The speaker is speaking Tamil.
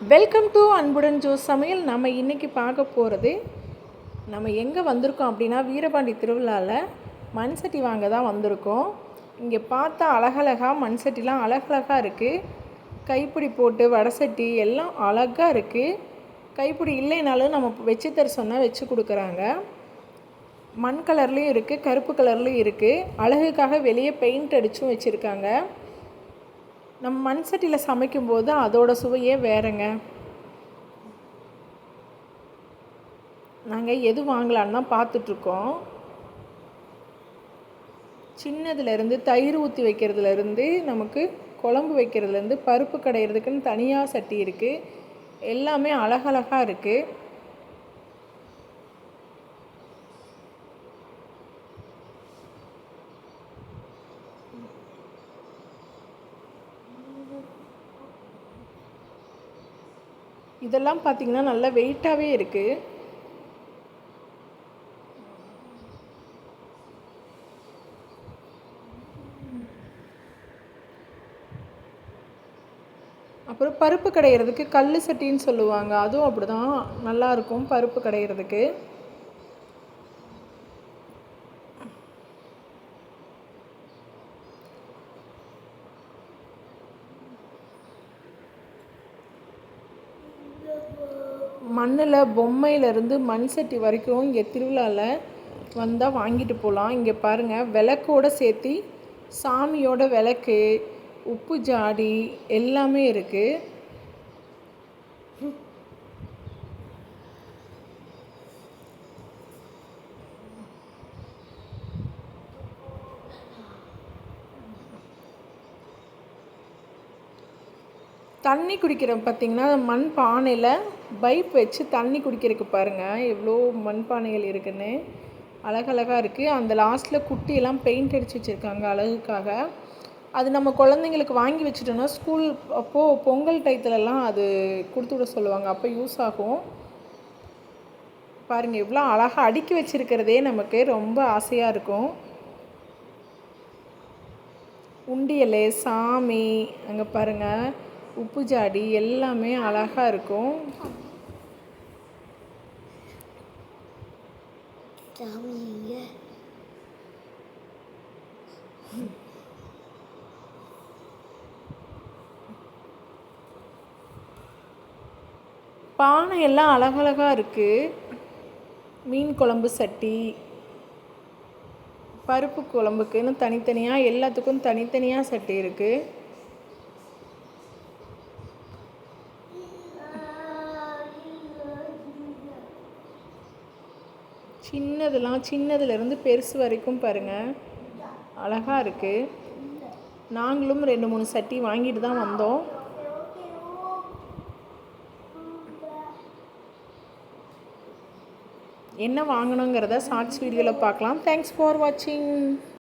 வெல்கம் டு அன்புடன் ஜோஸ் சமையல். நம்ம இன்றைக்கி பார்க்க போகிறது, நம்ம எங்கே வந்திருக்கோம் அப்படின்னா வீரபாண்டி திருவிழாவில் மண் சட்டி வாங்க தான் வந்திருக்கோம். இங்கே பார்த்தா அழகழகாக மண் சட்டிலாம் அழகழகாக இருக்குது. கைப்பிடி போட்டு வடை சட்டி எல்லாம் அழகாக இருக்குது. கைப்பிடி இல்லைனாலும் நம்ம வச்சு தர சொன்னால் வச்சு கொடுக்குறாங்க. மண் கலர்லேயும் இருக்குது, கருப்பு கலர்லேயும் இருக்குது. அழகுக்காக வெளியே பெயிண்ட் அடித்தும் வச்சுருக்காங்க. நம்ம மண் சட்டியில் சமைக்கும்போது அதோட சுவையே வேறங்க. நாங்கள் எது வாங்கலான்னு தான் பார்த்துட்ருக்கோம். சின்னதுலேருந்து தயிர் ஊற்றி வைக்கிறதுலேருந்து நமக்கு குழம்பு வைக்கிறதுலேருந்து பருப்பு கடையிறதுக்குன்னு தனியாக சட்டி இருக்குது. எல்லாமே அழகழகாக இருக்குது. இதெல்லாம் பார்த்திங்கன்னா நல்லா வெயிட்டாகவே இருக்குது. அப்புறம் பருப்பு கடையிறதுக்கு கல் சட்டின்னு சொல்லுவாங்க, அதுவும் அப்படி தான் நல்லாயிருக்கும் பருப்பு கடையிறதுக்கு. மண்ணில் பொம்மையிலேருந்து மண் சட்டி வரைக்கும் இங்கே திருவிழாவில் வந்தால் வாங்கிட்டு போகலாம். இங்கே பாருங்கள், விளக்கோடு சேர்த்து சாமியோட விளக்கு, உப்பு ஜாடி எல்லாமே இருக்குது. தண்ணி குடிக்கிறோம் பார்த்திங்கன்னா, மண் பானையில் பைப் வச்சு தண்ணி குடிக்கிறதுக்கு பாருங்கள் எவ்வளோ மண் பானைகள் இருக்குதுன்னு. அழகழகாக இருக்குது. அந்த லாஸ்ட்டில் குட்டியெல்லாம் பெயிண்ட் அடித்து வச்சுருக்காங்க அழகுக்காக. அது நம்ம குழந்தைங்களுக்கு வாங்கி வச்சுட்டோன்னா ஸ்கூல் அப்போது பொங்கல் டயத்துலலாம் அது கொடுத்து விட சொல்லுவாங்க, அப்போ யூஸ் ஆகும். பாருங்கள் எவ்வளோ அழகாக அடுக்கி வச்சுருக்கிறதே நமக்கு ரொம்ப ஆசையாக இருக்கும். உண்டியல், சாமி, அங்கே பாருங்கள் உப்பு ஜாடி எல்லாமே அழகாக இருக்கும். பானை எல்லாம் அழகழகாக இருக்குது. மீன் குழம்பு சட்டி, பருப்பு குழம்புக்குன்னு தனித்தனியாக எல்லாத்துக்கும் தனித்தனியாக சட்டி இருக்குது. சின்னதுலேருந்து பெருசு வரைக்கும் பாருங்கள் அழகாக இருக்குது. நாங்களும் 2-3 சட்டி வாங்கிட்டு தான் வந்தோம். என்ன வாங்கணுங்கிறத ஷார்ட்ஸ் வீடியோவில் பார்க்கலாம். தேங்க்ஸ் ஃபார் வாட்சிங்.